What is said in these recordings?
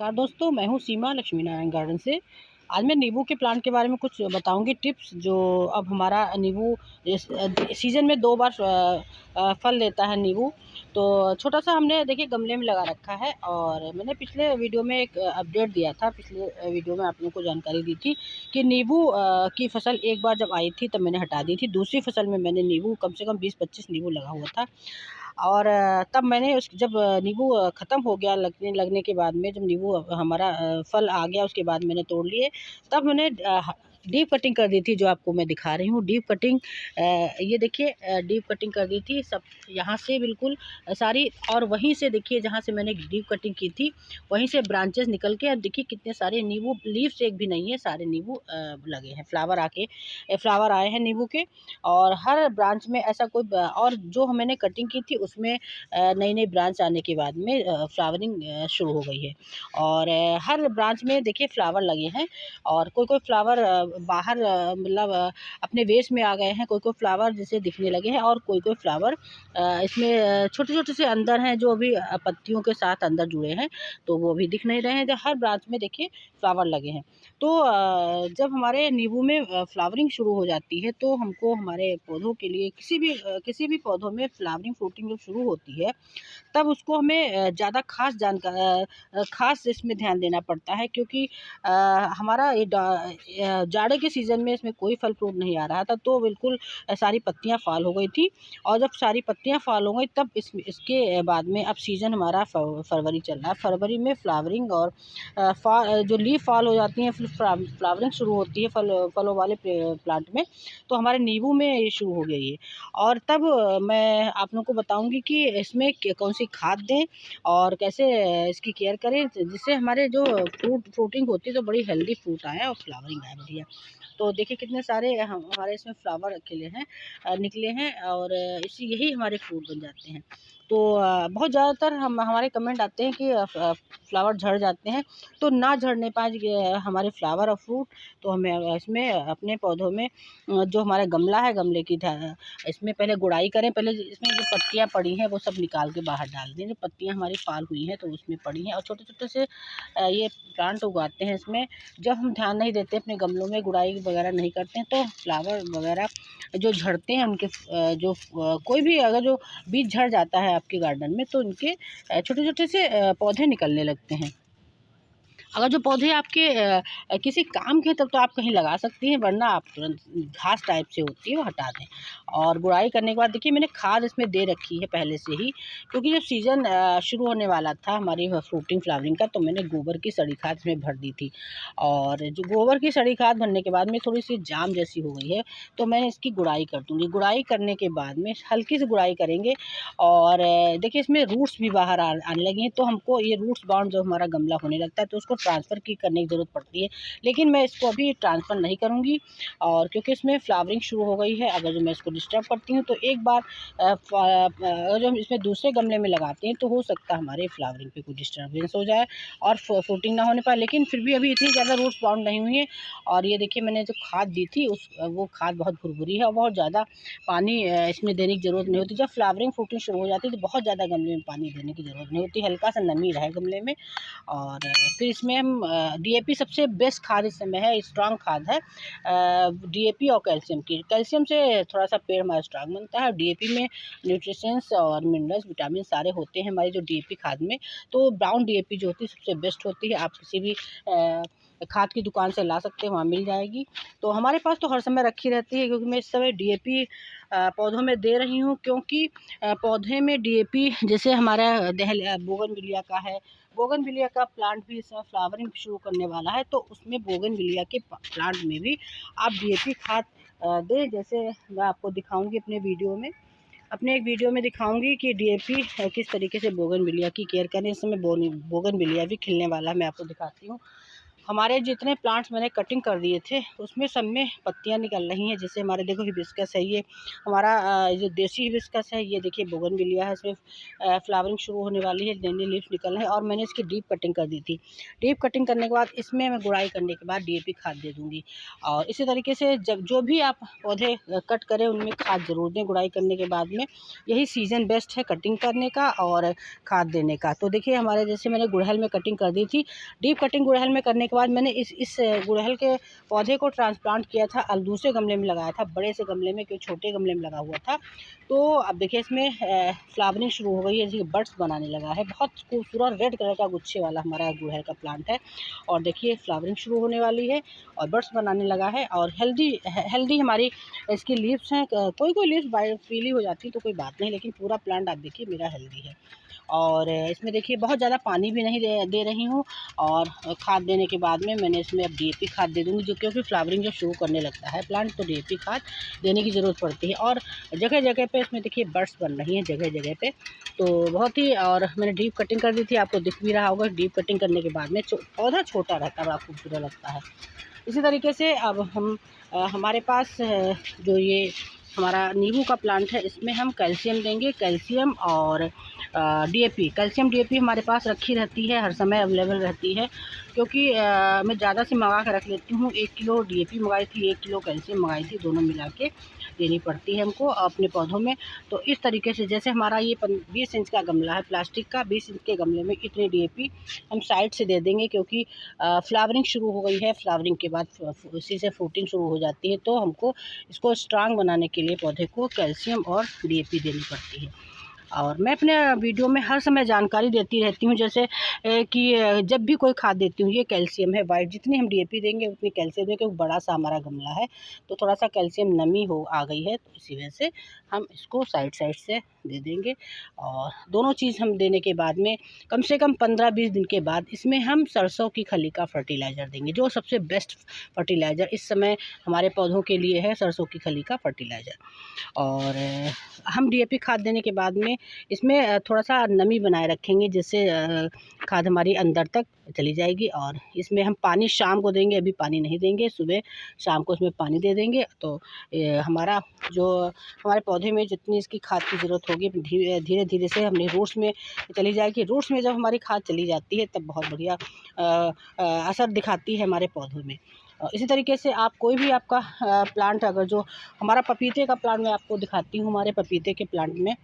नमस्कार दोस्तों, मैं हूँ सीमा लक्ष्मी नारायण गार्डन से। आज मैं नींबू के प्लांट के बारे में कुछ बताऊंगी टिप्स। जो अब हमारा नींबू इस सीज़न में 2 बार फल देता है नींबू। तो छोटा-सा हमने देखिए गमले में लगा रखा है और मैंने पिछले वीडियो में एक अपडेट दिया था। पिछले वीडियो में आप लोगों को जानकारी दी थी कि नींबू की फसल एक बार जब आई थी तब मैंने हटा दी थी। दूसरी फसल में मैंने नींबू कम से कम 20-25 नींबू लगा हुआ था। और तब मैंने उस जब नींबू ख़त्म हो गया लगने लगने के बाद में, जब नींबू हमारा फल आ गया उसके बाद मैंने तोड़ लिए। तब मैंने डीप कटिंग कर दी थी, जो आपको मैं दिखा रही हूँ डीप कटिंग। ये देखिए डीप कटिंग कर दी थी सब यहाँ से बिल्कुल सारी। और वहीं से देखिए जहाँ से मैंने डीप कटिंग की थी वहीं से ब्रांचेस निकल के अब देखिए कितने सारे नींबू, लीव्स एक भी नहीं है, सारे नींबू लगे हैं, फ्लावर आए हैं नींबू के। और हर ब्रांच में ऐसा कोई और जो मैंने कटिंग की थी उसमें नई नई ब्रांच आने के बाद में फ्लावरिंग शुरू हो गई है। और हर ब्रांच में देखिए फ्लावर लगे हैं। और कोई कोई फ्लावर बाहर मतलब अपने वेस में आ गए हैं, कोई कोई फ्लावर जैसे दिखने लगे हैं, और कोई कोई फ्लावर इसमें छोटे छोटे से अंदर हैं जो अभी पत्तियों के साथ अंदर जुड़े हैं, तो वो भी दिख नहीं रहे हैं। हर ब्रांच में देखिए फ्लावर लगे हैं। तो जब हमारे नींबू में फ्लावरिंग शुरू हो जाती है तो हमको हमारे पौधों के लिए किसी भी पौधों में फ्लावरिंग फ्रूटिंग जब शुरू होती है तब उसको हमें ज़्यादा ख़ास इसमें ध्यान देना पड़ता है, क्योंकि हमारा जाड़े के सीज़न में इसमें कोई फल फ्रूट नहीं आ रहा था, तो बिल्कुल सारी पत्तियां फाल हो गई थी। और जब सारी पत्तियां फाल हो गई तब इसके बाद में अब सीज़न हमारा फरवरी चल रहा है। फरवरी में फ्लावरिंग और जो लीफ फॉल हो जाती हैं, फिर फ्लावरिंग शुरू होती है फलों वाले प्लांट में। तो हमारे नींबू में ये शुरू हो गई है। और तब मैं आप लोगों को बताऊंगी कि इसमें कौन सी खाद दें और कैसे इसकी केयर करें जिससे हमारे जो फ्रूटिंग होती है तो बड़ी हेल्दी फ्रूट आए और फ्लावरिंग आए बढ़िया। तो देखिए कितने सारे हमारे इसमें फ्लावर खिले हैं, निकले हैं, और इसी यही हमारे फ्रूट बन जाते हैं। तो बहुत ज़्यादातर हमारे कमेंट आते हैं कि फ्लावर झड़ जाते हैं। तो ना झड़ने पाए हमारे फ्लावर और फ्रूट, तो हमें इसमें अपने पौधों में जो हमारा गमला है, गमले की इसमें पहले गुड़ाई करें। पहले इसमें जो पत्तियां पड़ी हैं वो सब निकाल के बाहर डाल दें। जो पत्तियां हमारी फाल हुई हैं तो उसमें पड़ी हैं, और छोटे छोटे से ये प्लांट उगाते हैं इसमें। जब हम ध्यान नहीं देते अपने गमलों में, गुड़ाई वगैरह नहीं करते हैं, तो फ्लावर वगैरह जो झड़ते हैं उनके कोई भी अगर जो बीज झड़ जाता है आपके गार्डन में तो उनके छोटे छोटे से पौधे निकलने लगते हैं। अगर जो पौधे आपके किसी काम के हैं तब तो आप कहीं लगा सकती हैं, वरना आप तुरंत घास टाइप से होती है वो हटा दें। और गुड़ाई करने के बाद देखिए मैंने खाद इसमें दे रखी है पहले से ही, क्योंकि जब सीज़न शुरू होने वाला था हमारी फ्रूटिंग फ्लावरिंग का, तो मैंने गोबर की सड़ी खाद इसमें भर दी थी। और जो गोबर की सड़ी खाद भरने के बाद में थोड़ी सी जाम जैसी हो गई है, तो मैं इसकी गुड़ाई कर दूँगी। गुड़ाई करने के बाद में हल्की सी गुड़ाई करेंगे। और देखिए इसमें रूट्स भी बाहर आने लगी हैं, तो हमको ये रूट्स बाउंड जो हमारा गमला होने लगता है तो उसको ट्रांसफ़र करने की ज़रूरत पड़ती है। लेकिन मैं इसको अभी ट्रांसफ़र नहीं करूँगी, और क्योंकि इसमें फ्लावरिंग शुरू हो गई है। अगर जो मैं इसको डिस्टर्ब करती हूँ तो एक बार अगर जो हम इसमें दूसरे गमले में लगाते हैं तो हो सकता है हमारे फ्लावरिंग पे कोई डिस्टर्बेंस हो जाए और फ्रूटिंग ना होने पाए। लेकिन फिर भी अभी इतनी ज़्यादा रूट्स बाउंड नहीं हुई हैं। और ये देखिए मैंने जो खाद दी थी वो खाद बहुत भुरभुरी है, और बहुत ज़्यादा पानी इसमें देने की ज़रूरत नहीं होती। जब फ्लावरिंग फ्रूटिंग शुरू हो जाती है तो बहुत ज़्यादा गमले में पानी देने की ज़रूरत नहीं होती, हल्का सा नमी रहे गमले में। और फिर इसमें हम डीएपी सबसे बेस्ट खाद इस समय है, स्ट्रॉन्ग खाद है डीएपी और कैल्शियम की। कैल्शियम से थोड़ा सा पेड़ हमारा स्ट्रॉन्ग बनता है, और डीएपी में न्यूट्रिशंस और मिनरल्स विटामिन सारे होते हैं हमारी जो डीएपी खाद में। तो ब्राउन डीएपी जो होती है सबसे बेस्ट होती है, आप किसी भी खाद की दुकान से ला सकते हैं, वहाँ मिल जाएगी। तो हमारे पास तो हर समय रखी रहती है, क्योंकि मैं इस समय डीएपी पौधों में दे रही हूँ। क्योंकि पौधे में डीएपी जैसे हमारा बोगनविलिया का है, बोगनविलिया का प्लांट भी इस समय फ्लावरिंग शुरू करने वाला है, तो उसमें बोगनविलिया के प्लांट में भी आप डीएपी खाद दें। जैसे मैं आपको दिखाऊंगी अपने एक वीडियो में दिखाऊंगी कि डीएपी किस तरीके से बोगनविलिया की केयर करें। इस समय बोगनविलिया भी खिलने वाला है, मैं आपको दिखाती हूँ। हमारे जितने प्लांट्स मैंने कटिंग कर दिए थे उसमें सब में पत्तियां निकल रही हैं। जैसे हमारे देखो हिबिस्कस है, ये हमारा जो देसी हिबिस्कस है, ये देखिए बोगनविलिया है, इसमें फ्लावरिंग शुरू होने वाली है, नई नई लीव्स निकल रहे हैं। और मैंने इसकी डीप कटिंग कर दी थी। डीप कटिंग करने के बाद इसमें मैं गुड़ाई करने के बाद DAP खाद दे दूँगी। और इसी तरीके से जब जो भी आप पौधे कट करें उनमें खाद ज़रूर दें गुड़ाई करने के बाद में। यही सीज़न बेस्ट है कटिंग करने का और खाद देने का। तो देखिए हमारे जैसे मैंने गुड़हल में कटिंग कर दी थी। डीप कटिंग गुड़हल में करने के बाद मैंने इस गुड़हल के पौधे को ट्रांसप्लांट किया था, दूसरे गमले में लगाया था, बड़े से गमले में, क्योंकि छोटे गमले में लगा हुआ था। तो अब देखिए इसमें फ्लावरिंग शुरू हो गई है, जैसे बड्स बनाने लगा है। बहुत खूबसूरत रेड कलर का गुच्छे वाला हमारा गुड़हल का प्लांट है। और देखिए फ्लावरिंग शुरू होने वाली है और बड्स बनाने लगा है। और हेल्दी हमारी इसकी लीव्स हैं। कोई कोई लीव्स पीली हो जाती है तो कोई बात नहीं, लेकिन पूरा प्लांट आप देखिए मेरा हेल्दी है। और इसमें देखिए बहुत ज़्यादा पानी भी नहीं दे रही हूँ। और खाद देने के बाद में मैंने इसमें अब DAP खाद दे दूँगी, जो क्योंकि फ्लावरिंग जब शुरू करने लगता है प्लांट तो DAP खाद देने की ज़रूरत पड़ती है। और जगह जगह पे इसमें देखिए बड्स बन रही हैं जगह जगह पे। तो बहुत ही, और मैंने डीप कटिंग कर दी थी, आपको दिख भी रहा होगा। डीप कटिंग करने के बाद में पौधा छोटा रहता है, बड़ा खूबसूरत लगता है। इसी तरीके से अब हम हमारे पास जो ये हमारा नींबू का प्लांट है, इसमें हम कैल्शियम देंगे। कैल्शियम और DAP, कैल्शियम DAP हमारे पास रखी रहती है, हर समय अवेलेबल रहती है। क्योंकि मैं ज़्यादा से मंगा कर रख लेती हूँ। 1 किलो DAP मंगाई थी, 1 किलो कैल्शियम मंगाई थी, दोनों मिला के देनी पड़ती है हमको अपने पौधों में। तो इस तरीके से जैसे हमारा ये 20 इंच का गमला है प्लास्टिक का, 20 इंच के गमले में इतने DAP हम साइड से दे देंगे। क्योंकि फ्लावरिंग शुरू हो गई है, फ्लावरिंग के बाद उसी से फ्रूटिंग शुरू हो जाती है। तो हमको इसको स्ट्रांग बनाने के लिए पौधे को कैल्शियम और DAP देनी पड़ती है। और मैं अपने वीडियो में हर समय जानकारी देती रहती हूँ। जैसे कि जब भी कोई खाद देती हूँ, ये कैल्शियम है वाइट, जितनी हम DAP देंगे उतनी कैल्शियम देंगे, क्योंकि बड़ा सा हमारा गमला है तो थोड़ा सा कैल्शियम नमी आ गई है, तो इसी वजह से हम इसको साइड साइड से दे देंगे। और दोनों चीज़ हम देने के बाद में कम से कम 15-20 दिन के बाद इसमें हम सरसों की खली का फर्टिलाइज़र देंगे, जो सबसे बेस्ट फर्टिलाइज़र इस समय हमारे पौधों के लिए है, सरसों की खली का फर्टिलाइज़र। और हम DAP खाद देने के बाद में इसमें थोड़ा सा नमी बनाए रखेंगे, जिससे खाद हमारी अंदर तक चली जाएगी। और इसमें हम पानी शाम को देंगे, अभी पानी नहीं देंगे, सुबह शाम को इसमें पानी दे देंगे। तो हमारा जो हमारे पौधे में जितनी इसकी खाद की ज़रूरत होगी धीरे धीरे से हमने रूट्स में चली जाएगी। रूट्स में जब हमारी खाद चली जाती है तब बहुत बढ़िया असर दिखाती है हमारे पौधों में। इसी तरीके से आप कोई भी आपका प्लांट, अगर जो हमारा पपीते का प्लांट मैं आपको दिखाती हूँ, हमारे पपीते के प्लांट में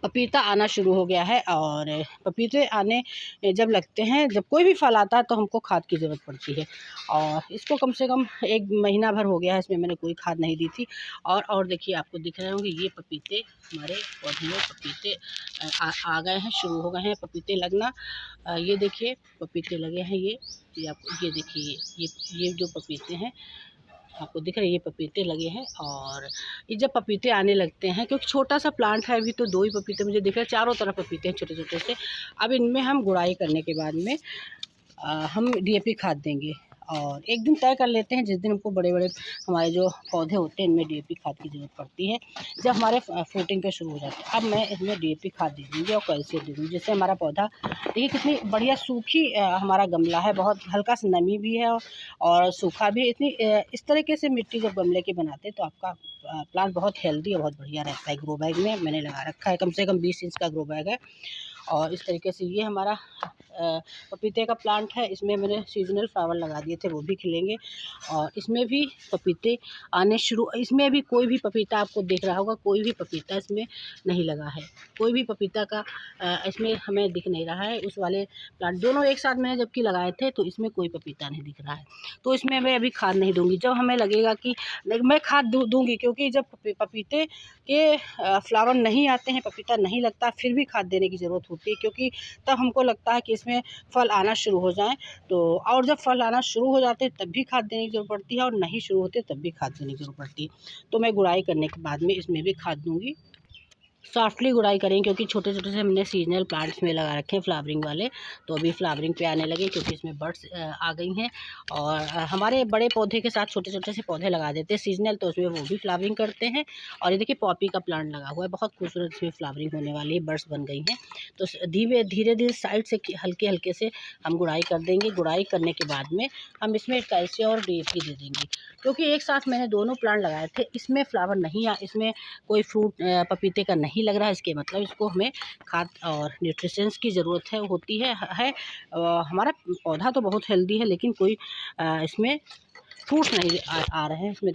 पपीता आना शुरू हो गया है। और पपीते आने जब लगते हैं, जब कोई भी फल आता है तो हमको खाद की ज़रूरत पड़ती है। और इसको कम से कम 1 महीना भर हो गया है, इसमें मैंने कोई खाद नहीं दी थी। और देखिए आपको दिख रहे होंगे ये पपीते, हमारे पौधे में पपीते आ गए हैं, शुरू हो गए हैं पपीते लगना। ये देखिए पपीते लगे हैं, ये आपको ये देखिए, ये जो पपीते हैं आपको दिख रहा है, ये पपीते लगे हैं। और ये जब पपीते आने लगते हैं, क्योंकि छोटा सा प्लांट है अभी, तो 2 ही पपीते मुझे दिख रहे हैं, चारों तरफ पपीते हैं छोटे छोटे से। अब इनमें हम गुड़ाई करने के बाद में हम DAP खाद देंगे। और एक दिन तय कर लेते हैं जिस दिन हमको बड़े बड़े हमारे जो पौधे होते हैं इनमें DAP खाद की ज़रूरत पड़ती है, जब हमारे फ्रूटिंग पे शुरू हो जाते हैं। अब मैं इसमें DAP खाद दे दूँगी और कैल्शियम दे दूँगी, जिससे हमारा पौधा देखिए कितनी बढ़िया सूखी हमारा गमला है, बहुत हल्का सा नमी भी है और सूखा भी है। इतनी इस तरीके से मिट्टी जब गमले की बनाते हैं तो आपका प्लांट बहुत हेल्दी और बहुत बढ़िया रहता है। ग्रो बैग में मैंने लगा रखा है, कम से कम 20 इंच का ग्रो बैग है। और इस तरीके से ये हमारा पपीते का प्लांट है, इसमें मैंने सीजनल फ्लावर लगा दिए थे, वो भी खिलेंगे। और इसमें भी पपीते आने शुरू, इसमें भी कोई भी पपीता आपको दिख रहा होगा, कोई भी पपीता इसमें नहीं लगा है, कोई भी पपीता का इसमें हमें दिख नहीं रहा है। उस वाले प्लांट दोनों एक साथ मैंने जबकि लगाए थे तो इसमें कोई पपीता नहीं दिख रहा है, तो इसमें मैं अभी खाद नहीं दूंगी। जब हमें लगेगा कि मैं खाद दूंगी, क्योंकि जब पपीते के फ्लावर नहीं आते हैं, पपीता नहीं लगता, फिर भी खाद देने की ज़रूरत होती है। क्योंकि तब हमको लगता है कि इसमें फल आना शुरू हो जाएं, तो और जब फल आना शुरू हो जाते हैं तब भी खाद देने की ज़रूरत पड़ती है, और नहीं शुरू होते तब भी खाद देने की ज़रूरत पड़ती है। तो मैं गुड़ाई करने के बाद में इसमें भी खाद दूंगी। सॉफ्टली गुड़ाई करें, क्योंकि छोटे छोटे से हमने सीजनल प्लांट्स में लगा रखे हैं फ्लावरिंग वाले, तो अभी फ्लावरिंग पे आने लगे क्योंकि इसमें बर्ड्स आ गई हैं। और हमारे बड़े पौधे के साथ छोटे छोटे से पौधे लगा देते हैं सीजनल, तो उसमें वो भी फ्लावरिंग करते हैं। और ये देखिए पॉपी का प्लांट लगा हुआ है, बहुत खूबसूरत इसमें फ्लावरिंग होने वाली है, बर्ड्स बन गई हैं। तो धीरे धीरे धीरे साइड से हल्के हल्के से हम गुड़ाई कर देंगे। गुड़ाई करने के बाद में हम इसमें कैल्शियम और DAP दे देंगे, क्योंकि एक साथ मैंने दोनों प्लांट लगाए थे, इसमें फ्लावर नहीं इसमें कोई फ्रूट पपीते का नहीं लग रहा है। इसके मतलब इसको हमें खाद और न्यूट्रिशंस की ज़रूरत होती है। हमारा पौधा तो बहुत हेल्दी है, लेकिन कोई इसमें फ्रूट्स नहीं आ रहे हैं। इसमें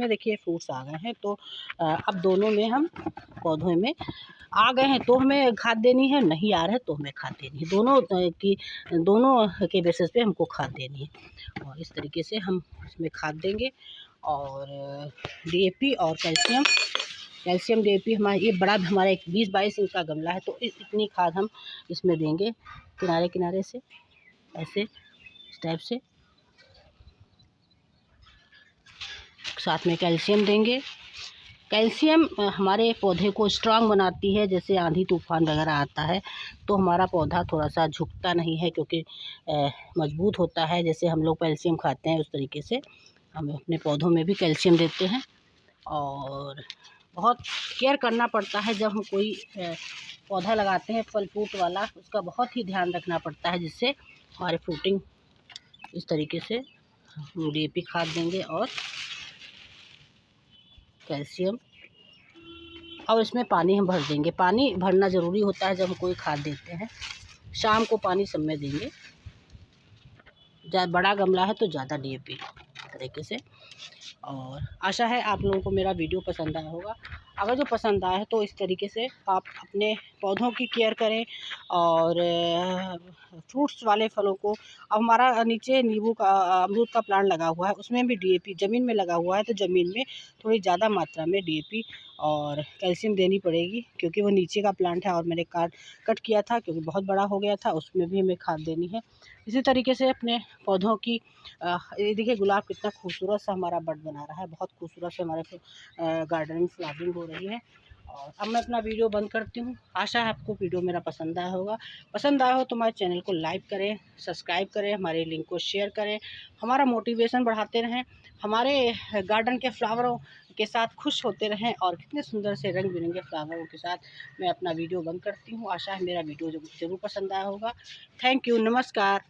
देखिए फ्रूट्स आ गए हैं। तो अब दोनों में हम पौधों में आ गए हैं तो हमें खाद देनी है, नहीं आ रहे हैं तो हमें खाद देनी है। दोनों के बेसिस पे हमको खाद देनी है। और इस तरीके से हम इसमें खाद देंगे। और DAP और कैल्शियम DAP हमारा ये बड़ा हमारा एक 20-22 इंच का गमला है, तो इतनी खाद हम इसमें देंगे किनारे किनारे से, ऐसे इस टाइप से। साथ में कैल्शियम देंगे। कैल्शियम हमारे पौधे को स्ट्रांग बनाती है। जैसे आंधी तूफान वगैरह आता है तो हमारा पौधा थोड़ा सा झुकता नहीं है, क्योंकि मजबूत होता है। जैसे हम लोग कैल्शियम खाते हैं उस तरीके से हम अपने पौधों में भी कैल्शियम देते हैं। और बहुत केयर करना पड़ता है जब हम कोई पौधा लगाते हैं फल फ्रूट वाला, उसका बहुत ही ध्यान रखना पड़ता है, जिससे हमारी फ्रूटिंग इस तरीके से DAP खाद देंगे और कैल्शियम, और इसमें पानी हम भर देंगे। पानी भरना ज़रूरी होता है जब हम कोई खाद देते हैं। शाम को पानी सब में देंगे। बड़ा गमला है तो ज़्यादा DAP तरीके से। और आशा है आप लोगों को मेरा वीडियो पसंद आया होगा। अगर जो पसंद आया है तो इस तरीके से आप अपने पौधों की केयर करें। और फ्रूट्स वाले फलों को, अब हमारा नीचे नींबू का अमरूद का प्लांट लगा हुआ है, उसमें भी DAP ज़मीन में लगा हुआ है, तो ज़मीन में थोड़ी ज़्यादा मात्रा में DAP और कैल्शियम देनी पड़ेगी, क्योंकि वो नीचे का प्लांट है और मैंने कट किया था क्योंकि बहुत बड़ा हो गया था। उसमें भी हमें खाद देनी है। इसी तरीके से अपने पौधों की ये देखिए गुलाब कितना खूबसूरत सा हमारा बड बना रहा है, बहुत खूबसूरत से हमारे गार्डन में फ्लावरिंग हो रही है। और अब मैं अपना वीडियो बंद करती हूँ। आशा है आपको वीडियो मेरा पसंद आया होगा। पसंद आया हो तो हमारे चैनल को लाइक करें, सब्सक्राइब करें, हमारे लिंक को शेयर करें, हमारा मोटिवेशन बढ़ाते रहें, हमारे गार्डन के फ्लावरों के साथ खुश होते रहें। और कितने सुंदर से रंग बिरंगे फ्लावरों के साथ मैं अपना वीडियो बंद करती हूँ। आशा है मेरा वीडियो ज़रूर पसंद आया होगा। थैंक यू, नमस्कार।